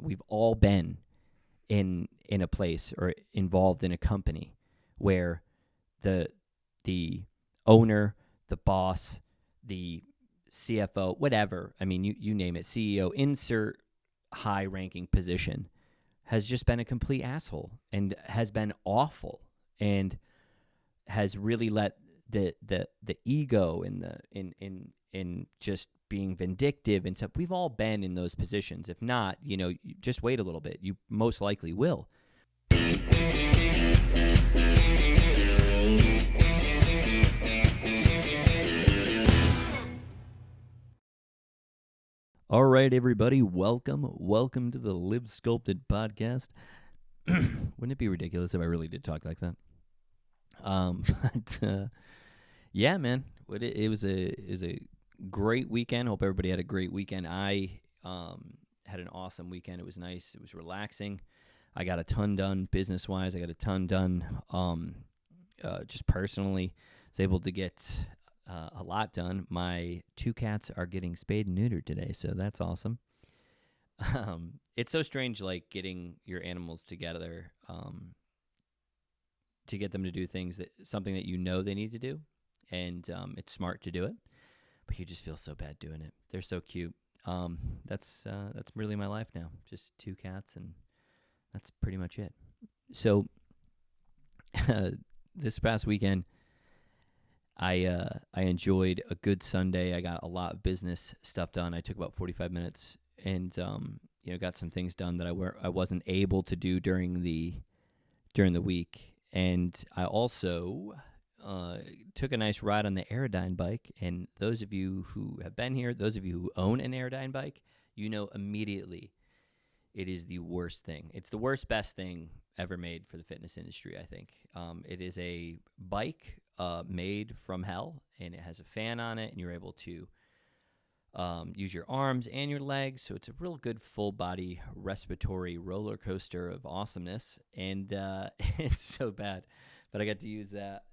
we've all been in a place or involved in a company where the owner, the boss, the CFO, whatever, I mean, you name it, CEO, insert high-ranking position, has just been a complete asshole and has been awful and has really let the ego and in just being vindictive and stuff. We've all been in those positions. If not, just wait a little bit. You most likely will. All right, everybody, welcome to the Live Sculpted podcast. Wouldn't it be ridiculous if I really did talk like that? Yeah, man, it was a great weekend. Hope everybody had a great weekend. I had an awesome weekend. It was nice. It was relaxing. I got a ton done business-wise. I got a ton done just personally. I was able to get a lot done. My 2 cats are getting spayed and neutered today, so that's awesome. It's so strange, like, getting your animals together to get them to do something that they need to do, and it's smart to do it, but you just feel so bad doing it. They're so cute. That's really my life now, just 2 cats, and that's pretty much it. So this past weekend, I enjoyed a good Sunday. I got a lot of business stuff done. I took about 45 minutes and got some things done that I wasn't able to do during the week. And I also took a nice ride on the Aerodyne bike. And those of you who have been here, those of you who own an Aerodyne bike, immediately it is the worst thing. It's the best thing ever made for the fitness industry, I think. It is a bike made from hell, and it has a fan on it, and you're able to use your arms and your legs. So it's a real good full-body respiratory roller coaster of awesomeness, and it's so bad. But I got to use that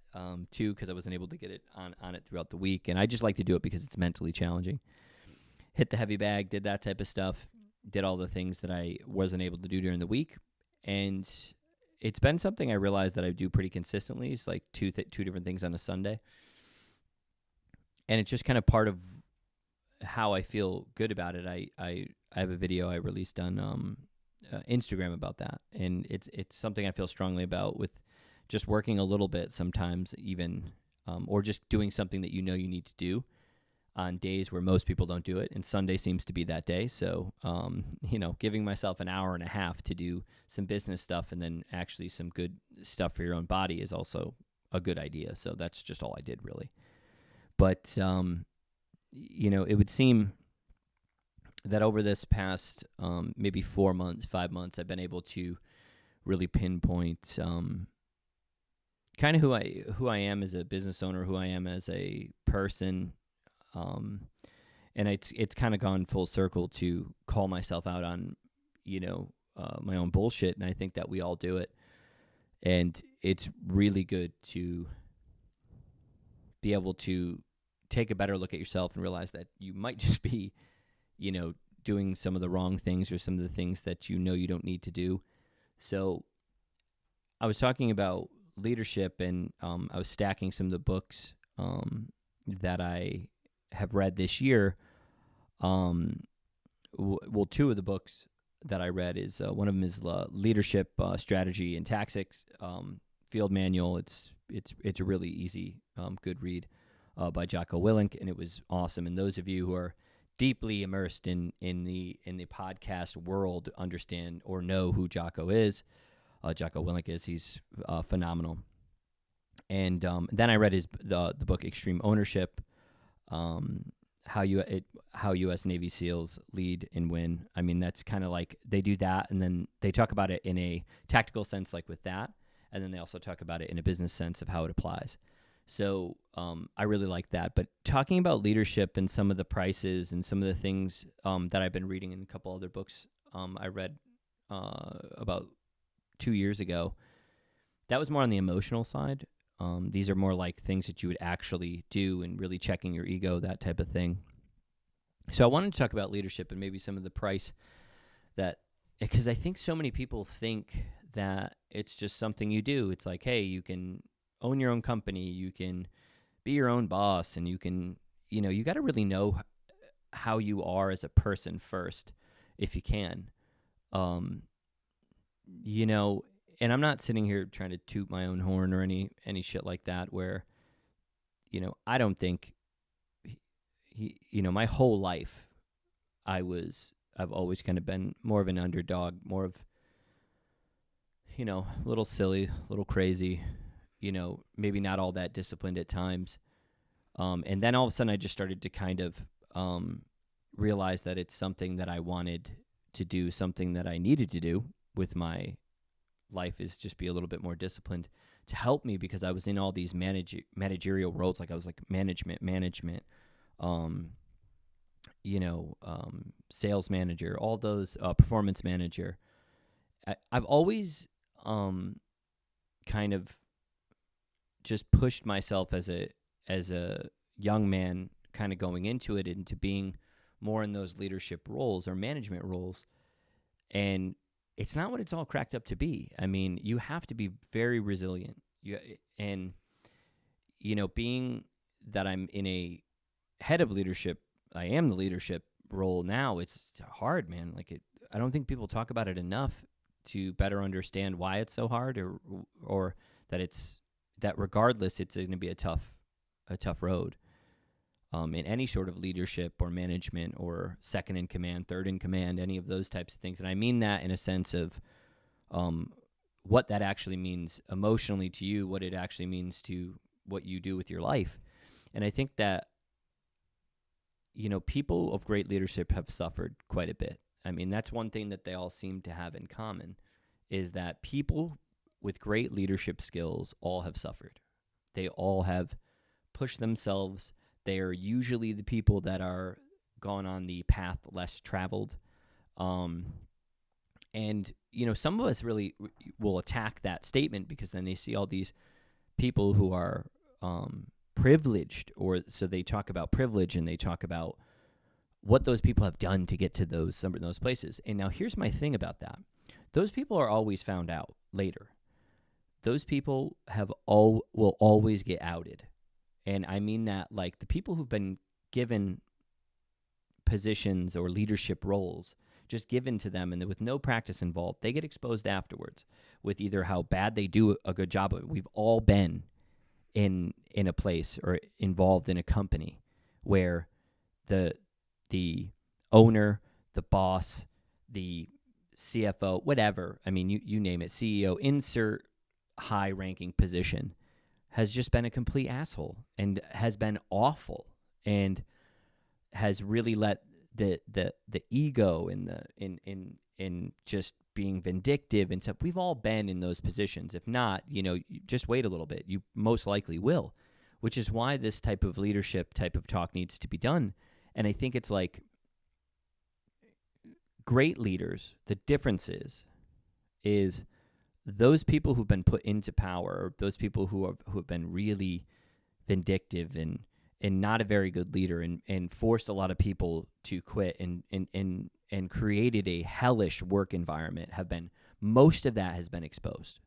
too because I wasn't able to get it on it throughout the week, and I just like to do it because it's mentally challenging. Hit the heavy bag, did that type of stuff, did all the things that I wasn't able to do during the week, and it's been something I realized that I do pretty consistently. It's like two different things on a Sunday. And it's just kind of part of how I feel good about it. I have a video I released on Instagram about that. And it's something I feel strongly about, with just working a little bit sometimes even, or just doing something that you need to do on days where most people don't do it, and Sunday seems to be that day. So, giving myself an hour and a half to do some business stuff and then actually some good stuff for your own body is also a good idea. So that's just all I did, really. But, it would seem that over this past maybe 4 months, 5 months, I've been able to really pinpoint kind of who I am as a business owner, who I am as a person. And it's kind of gone full circle to call myself out on, my own bullshit. And I think that we all do it. And it's really good to be able to take a better look at yourself and realize that you might just be, doing some of the wrong things or some of the things that you don't need to do. So I was talking about leadership, and I was stacking some of the books that I have read this year. Well, 2 of the books that I read is one of them is Leadership Strategy and Tactics Field Manual. It's a really easy, good read by Jocko Willink, and it was awesome. And those of you who are deeply immersed in the podcast world understand or know who Jocko is. Jocko Willink is. He's phenomenal. And then I read the book Extreme Ownership. How U.S. Navy SEALs lead and win. I mean, that's kind of like they do that, and then they talk about it in a tactical sense, like with that, and then they also talk about it in a business sense of how it applies. So I really like that. But talking about leadership and some of the prices and some of the things that I've been reading in a couple other books I read about 2 years ago, that was more on the emotional side. These are more like things that you would actually do and really checking your ego, that type of thing. So I wanted to talk about leadership and maybe some of the price that because I think so many people think that it's just something you do. It's like, hey, you can own your own company, you can be your own boss, and you can, you got to really know how you are as a person first, if you can. Um, you know, and I'm not sitting here trying to toot my own horn or any shit like that. Where, I don't think my whole life, I've always kind of been more of an underdog, more of, a little silly, a little crazy, maybe not all that disciplined at times. And then all of a sudden I just started to kind of realize that it's something that I wanted to do, something that I needed to do with my life, is just be a little bit more disciplined to help me, because I was in all these managerial roles. Like I was like management, sales manager, all those, performance manager. I've always kind of just pushed myself as a young man, kind of going into it, into being more in those leadership roles or management roles. And it's not what it's all cracked up to be. I mean, you have to be very resilient. And being that I'm in a head of leadership, I am the leadership role now. It's hard, man. Like I don't think people talk about it enough to better understand why it's so hard, or that regardless, it's going to be a tough road. In any sort of leadership or management or second in command, third in command, any of those types of things. And I mean that in a sense of what that actually means emotionally to you, what it actually means to what you do with your life. And I think that, people of great leadership have suffered quite a bit. I mean, that's one thing that they all seem to have in common, is that people with great leadership skills all have suffered. They all have pushed themselves. They are usually the people that are gone on the path less traveled. And, some of us really will attack that statement, because then they see all these people who are privileged, or so they talk about privilege, and they talk about what those people have done to get to some of those places. And now here's my thing about that. Those people are always found out later. Those people will always get outed. And I mean that, like, the people who've been given positions or leadership roles just given to them, and with no practice involved, they get exposed afterwards with either how bad they do a good job of it. We've all been in a place or involved in a company where the owner, the boss, the CFO, whatever, I mean, you name it, CEO, insert high-ranking position, has just been a complete asshole and has been awful, and has really let the ego and in just being vindictive and stuff. We've all been in those positions. If not, just wait a little bit. You most likely will, which is why this type of leadership type of talk needs to be done. And I think it's like great leaders, the difference is those people who've been put into power, or those people who have been really vindictive and not a very good leader, and forced a lot of people to quit, and created a hellish work environment, most of that has been exposed.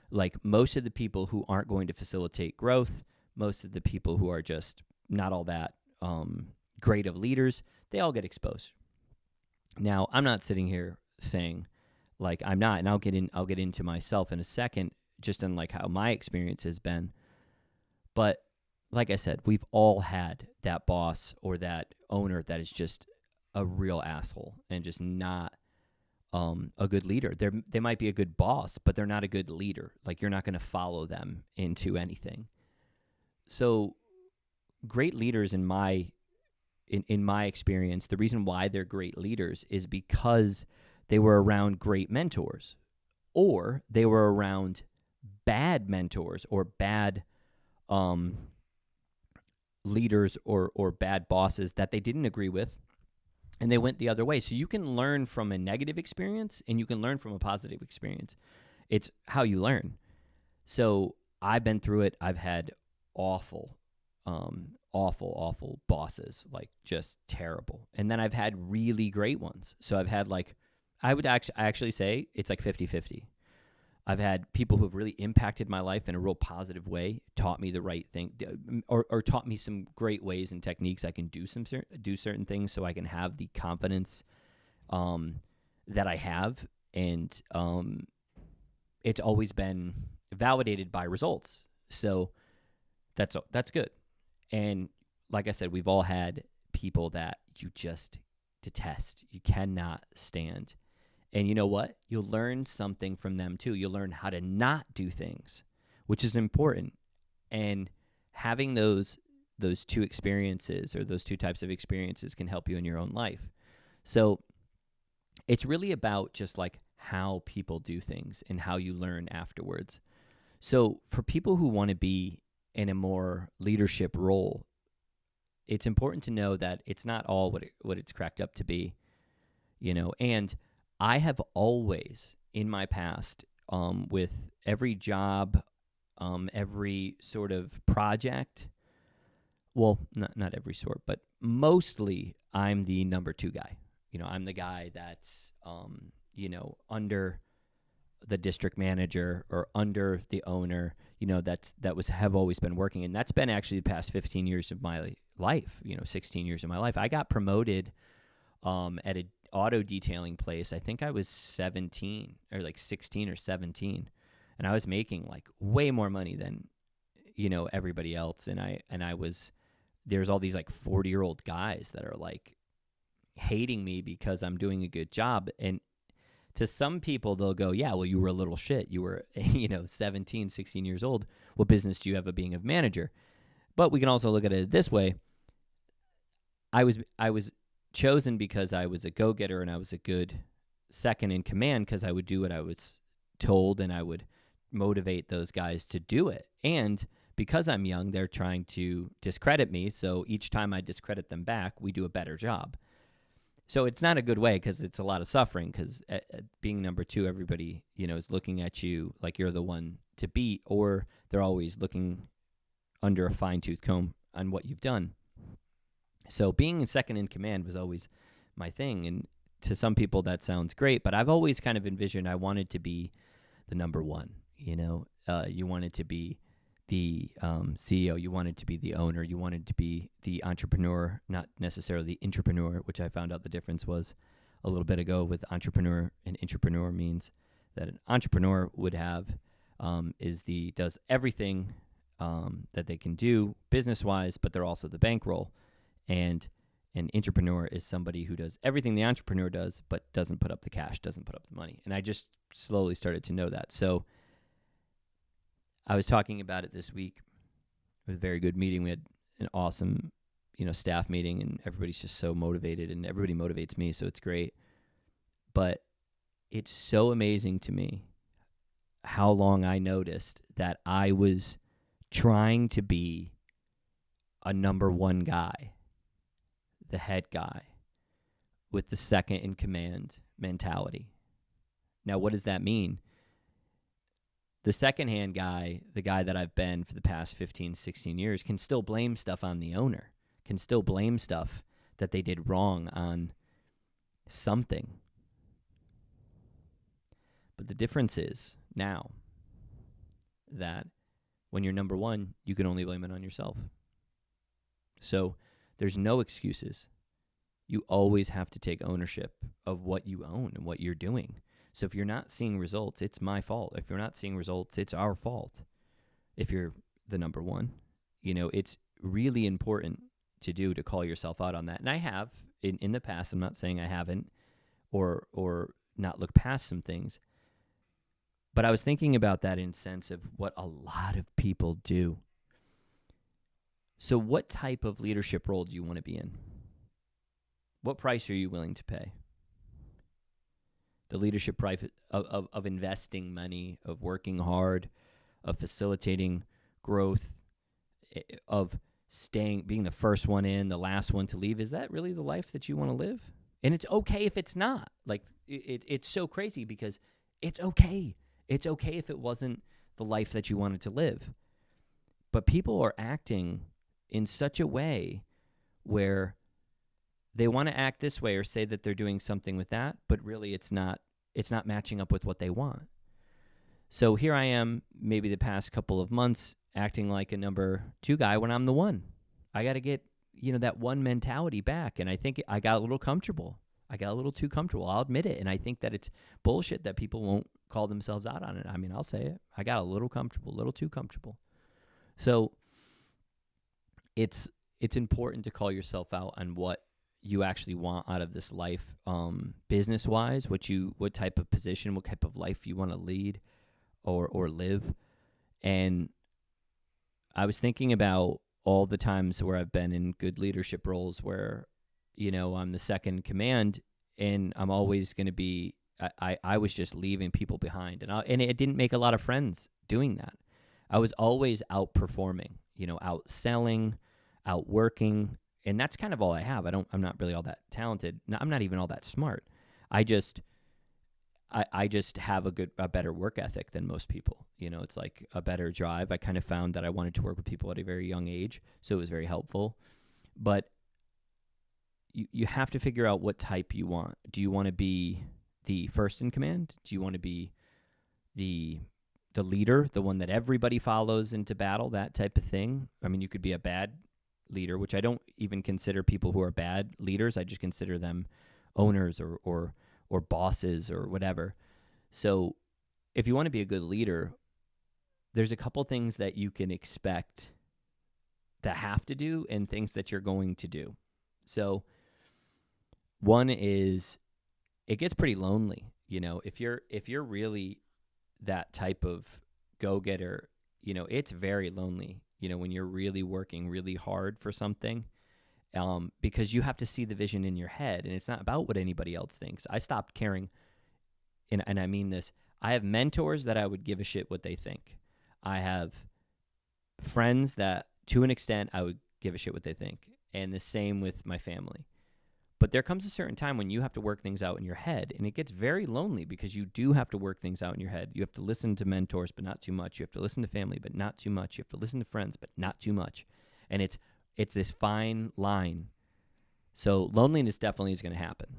Like, most of the people who aren't going to facilitate growth, most of the people who are just not all that great of leaders, they all get exposed. Now, I'm not sitting here saying, like, I'm not, and I'll get into myself in a second, just in like how my experience has been. But like I said, we've all had that boss or that owner that is just a real asshole and just not a good leader. They might be a good boss, but they're not a good leader. Like, you're not going to follow them into anything. So great leaders, in my experience, the reason why they're great leaders is because they were around great mentors, or they were around bad mentors or bad leaders or bad bosses that they didn't agree with, and they went the other way. So you can learn from a negative experience, and you can learn from a positive experience. It's how you learn. So I've been through it. I've had awful bosses, like just terrible. And then I've had really great ones. So I've had, like, I actually say it's like 50-50. I've had people who have really impacted my life in a real positive way, taught me the right thing, or taught me some great ways and techniques I can do certain things, so I can have the confidence that I have, and it's always been validated by results. So that's good. And like I said, we've all had people that you just detest, you cannot stand. And you know what? You'll learn something from them too. You'll learn how to not do things, which is important. And having those two experiences, or those two types of experiences, can help you in your own life. So it's really about just like how people do things and how you learn afterwards. So for people who want to be in a more leadership role, it's important to know that it's not all what it's cracked up to be, and I have always, in my past, with every job, every sort of project, well, not every sort, but mostly I'm the number two guy. I'm the guy that's, under the district manager or under the owner, have always been working. And that's been actually the past 15 years of my life, 16 years of my life. I got promoted at a auto detailing place. I think I was 17 or like 16 or 17, and I was making like way more money than everybody else, and there's all these like 40-year-old guys that are like hating me because I'm doing a good job. And to some people, they'll go, yeah, well, you were a little shit, you were 17, 16 years old, what business do you have of being a manager? But we can also look at it this way. I was chosen because I was a go-getter, and I was a good second in command because I would do what I was told, and I would motivate those guys to do it. And because I'm young, they're trying to discredit me, so each time I discredit them back, we do a better job. So it's not a good way, because it's a lot of suffering, because being number two, everybody is looking at you like you're the one to beat, or they're always looking under a fine-tooth comb on what you've done. So being second in command was always my thing, and to some people that sounds great, but I've always kind of envisioned I wanted to be the number one. You wanted to be the CEO, you wanted to be the owner, you wanted to be the entrepreneur, not necessarily the intrapreneur, which I found out the difference was a little bit ago with entrepreneur and intrapreneur. Means that an entrepreneur would have does everything that they can do business-wise, but they're also the bankroll. And an intrapreneur is somebody who does everything the entrepreneur does, but doesn't put up the cash, doesn't put up the money. And I just slowly started to know that. So I was talking about it this week. It was a very good meeting. We had an awesome, staff meeting, and everybody's just so motivated, and everybody motivates me, so it's great. But it's so amazing to me how long I noticed that I was trying to be a number one guy, the head guy, with the second in command mentality. Now, what does that mean? The second-hand guy, the guy that I've been for the past 15, 16 years, can still blame stuff on the owner, can still blame stuff that they did wrong on something. But the difference is now that when you're number one, you can only blame it on yourself. So there's no excuses. You always have to take ownership of what you own and what you're doing. So if you're not seeing results, it's my fault. If you're not seeing results, it's our fault. If you're the number one, it's really important to call yourself out on that. And I have in the past. I'm not saying I haven't or not look past some things. But I was thinking about that in sense of what a lot of people do. So what type of leadership role do you want to be in? What price are you willing to pay? The leadership price of investing money, of working hard, of facilitating growth, of being the first one in, the last one to leave. Is that really the life that you want to live? And it's okay if it's not. Like, it's so crazy because it's okay. It's okay if it wasn't the life that you wanted to live. But people are acting in such a way where they want to act this way or say that they're doing something with that, but really it's not matching up with what they want. So here I am, maybe the past couple of months, acting like a number 2 guy when I'm the one. I got to get, that one mentality back. And I think I got a little comfortable. I got a little too comfortable. I'll admit it. And I think that it's bullshit that people won't call themselves out on it. I mean, I'll say it. I got a little comfortable, a little too comfortable. So it's important to call yourself out on what you actually want out of this life, business-wise, what type of position, what type of life you want to lead or live. And I was thinking about all the times where I've been in good leadership roles where, I'm the second command, and I'm always going to be, I was just leaving people behind. And it didn't make a lot of friends doing that. I was always outperforming, outselling, outworking. And that's kind of all I have. I'm not really all that talented. I'm not even all that smart. I just have a better work ethic than most people. It's like a better drive. I kind of found that I wanted to work with people at a very young age, so it was very helpful. But you have to figure out what type you want. Do you want to be the first in command? Do you want to be the leader, the one that everybody follows into battle, that type of thing? I mean, you could be a bad leader, which I don't even consider people who are bad leaders. I just consider them owners or bosses or whatever. So if you want to be a good leader, there's a couple things that you can expect to have to do and things that you're going to do. So one is, it gets pretty lonely. If you're really that type of go-getter, it's very lonely, when you're really working really hard for something, because you have to see the vision in your head, and it's not about what anybody else thinks. I stopped caring, and I mean this. I have mentors that I would give a shit what they think. I have friends that, to an extent, I would give a shit what they think, and the same with my family. But there comes a certain time when you have to work things out in your head, and it gets very lonely because you do have to work things out in your head. You have to listen to mentors, but not too much. You have to listen to family, but not too much. You have to listen to friends, but not too much. And it's this fine line. So loneliness definitely is going to happen.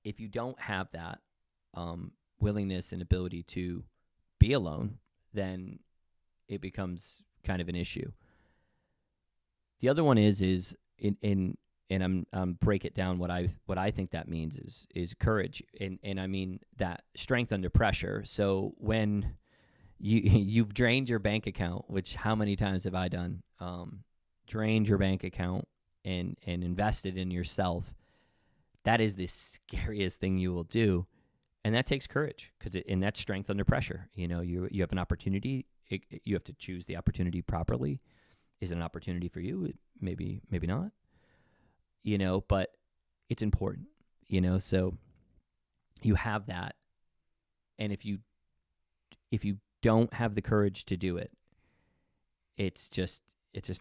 If you don't have that willingness and ability to be alone, then it becomes kind of an issue. The other one is and I'm break it down. What I think that means is courage, and I mean that strength under pressure. So when you've drained your bank account, which how many times have I done? Drained your bank account and invested in yourself. That is the scariest thing you will do, and that takes courage and that's strength under pressure. You have an opportunity. You have to choose the opportunity properly. Is it an opportunity for you? Maybe not. But it's important, so you have that. And if you don't have the courage to do it, it's just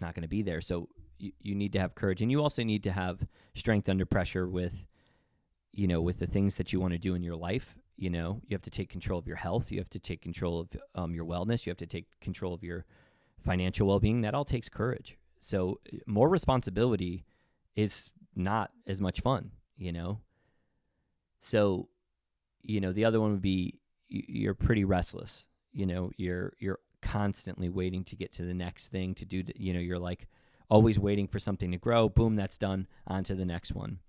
not going to be there. So you need to have courage, and you also need to have strength under pressure with the things that you want to do in your life. You have to take control of your health. You have to take control of your wellness. You have to take control of your financial well-being. That all takes courage. So more responsibility is not as much fun, So, the other one would be you're pretty restless. You're constantly waiting to get to the next thing to do. You're like always waiting for something to grow. Boom, that's done. On to the next one.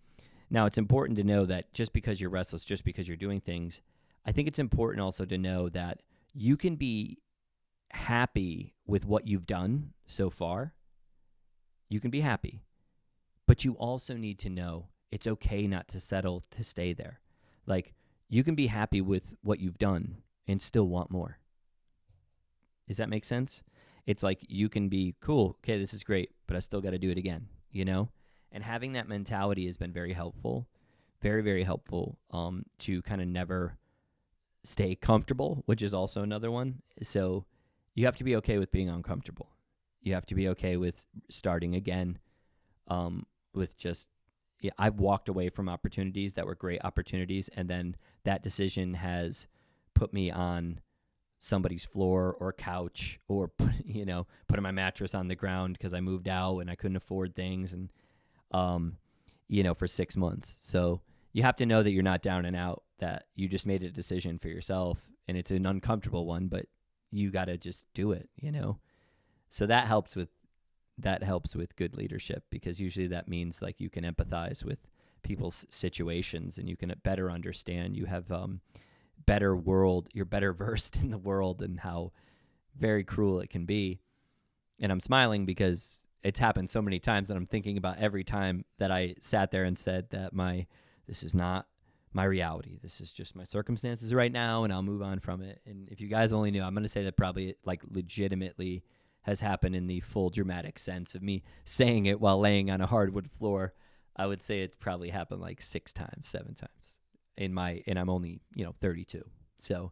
Now, it's important to know that just because you're restless, just because you're doing things, I think it's important also to know that you can be happy with what you've done so far. You can be happy. But you also need to know it's okay not to settle to stay there. Like, you can be happy with what you've done and still want more. Does that make sense? It's like you can be cool. Okay, this is great, but I still got to do it again, And having that mentality has been very helpful, very, very helpful to kind of never stay comfortable, which is also another one. So you have to be okay with being uncomfortable. You have to be okay with starting again. I've walked away from opportunities that were great opportunities, and then that decision has put me on somebody's floor or couch, or putting my mattress on the ground because I moved out and I couldn't afford things, and for 6 months. So you have to know that you're not down and out, that you just made a decision for yourself, and it's an uncomfortable one, but you got to just do it, So that helps with good leadership, because usually that means like you can empathize with people's situations and you can better understand. You have you're better versed in the world and how very cruel it can be. And I'm smiling because it's happened so many times, and I'm thinking about every time that I sat there and said that this is not my reality. This is just my circumstances right now, and I'll move on from it. And if you guys only knew, I'm going to say that probably like legitimately has happened in the full dramatic sense of me saying it while laying on a hardwood floor. I would say it's probably happened like 6 times, 7 times and I'm only, 32. So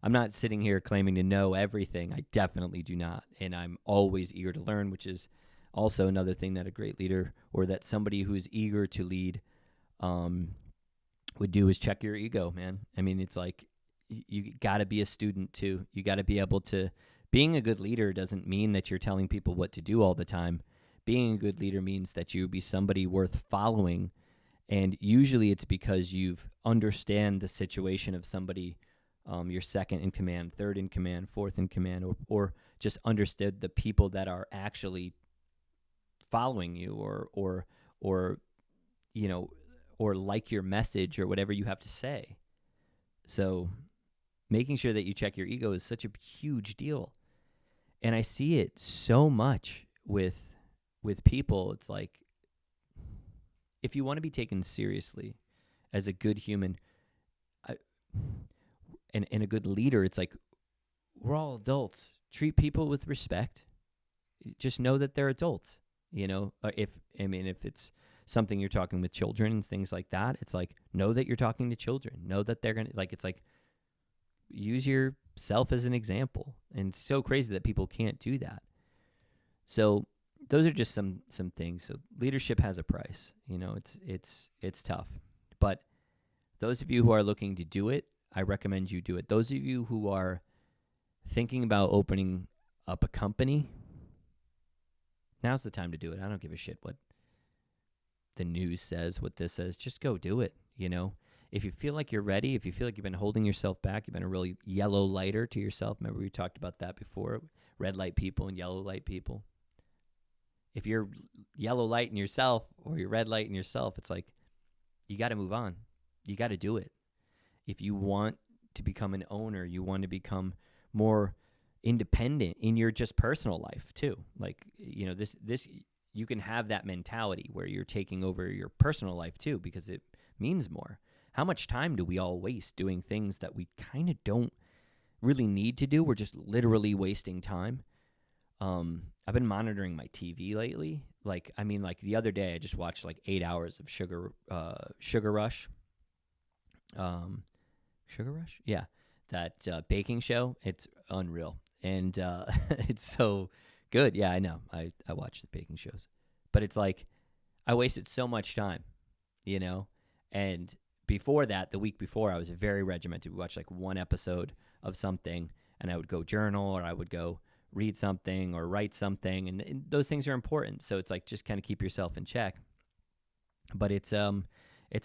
I'm not sitting here claiming to know everything. I definitely do not. And I'm always eager to learn, which is also another thing that a great leader, or that somebody who's eager to lead, would do, is check your ego, man. I mean, it's like you got to be a student too. You got to be able to. Being a good leader doesn't mean that you're telling people what to do all the time. Being a good leader means that you be somebody worth following, and usually it's because you've understand the situation of somebody, your second in command, third in command, fourth in command, or just understood the people that are actually following you, or like your message or whatever you have to say. So making sure that you check your ego is such a huge deal. And I see it so much with people. It's like, if you want to be taken seriously as a good human and a good leader, it's like, we're all adults. Treat people with respect. Just know that they're adults. If it's something you're talking with children and things like that, it's like, know that you're talking to children. Know that they're going to, like, it's like, use yourself as an example. And it's so crazy that people can't do that. So those are just some things. So leadership has a price. It's tough. But those of you who are looking to do it, I recommend you do it. Those of you who are thinking about opening up a company, now's the time to do it. I don't give a shit what the news says, what this says. Just go do it, If you feel like you're ready, if you feel like you've been holding yourself back, you've been a really yellow lighter to yourself. Remember we talked about that before, red light people and yellow light people. If you're yellow light in yourself or you're red light in yourself, it's like, you got to move on. You got to do it. If you want to become an owner, you want to become more independent in your just personal life too. Like, this you can have that mentality where you're taking over your personal life too, because it means more. How much time do we all waste doing things that we kind of don't really need to do? We're just literally wasting time. I've been monitoring my TV lately. Like the other day, I just watched like 8 hours of Sugar Rush. Sugar Rush? Yeah. That baking show. It's unreal. And it's so good. Yeah, I know. I watch the baking shows. But it's like, I wasted so much time, And before that, the week before, I was very regimented. We watched like one episode of something, and I would go journal, or I would go read something or write something, and those things are important. So it's like, just kind of keep yourself in check. But it's a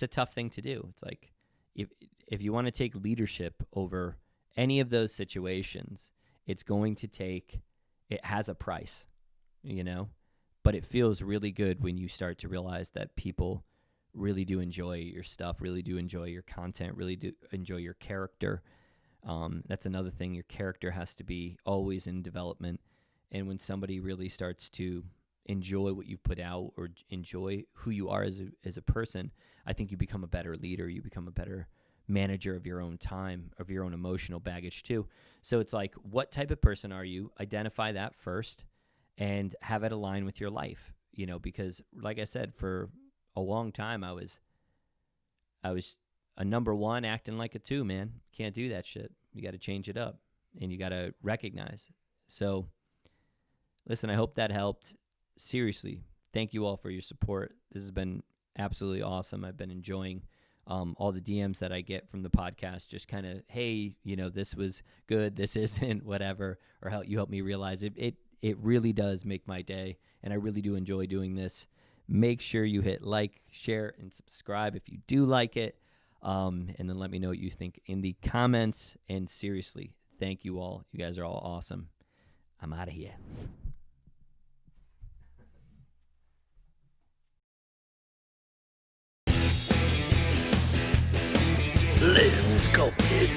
tough thing to do. It's like, if you want to take leadership over any of those situations, it has a price, But it feels really good when you start to realize that people really do enjoy your stuff, really do enjoy your content, really do enjoy your character. That's another thing. Your character has to be always in development. And when somebody really starts to enjoy what you've put out, or enjoy who you are as a person, I think you become a better leader. You become a better manager of your own time, of your own emotional baggage too. So it's like, what type of person are you? Identify that first and have it align with your life, because like I said, for a long time, I was a number 1 acting like a 2, man. Can't do that shit. You got to change it up, and you got to recognize. So listen, I hope that helped. Seriously, thank you all for your support. This has been absolutely awesome. I've been enjoying all the DMs that I get from the podcast, just kind of, hey, this was good, this isn't, whatever, or you help me realize it. It really does make my day, and I really do enjoy doing this. Make sure you hit like, share, and subscribe if you do like it. And then let me know what you think in the comments. And seriously, thank you all. You guys are all awesome. I'm out of here. Live Sculpted.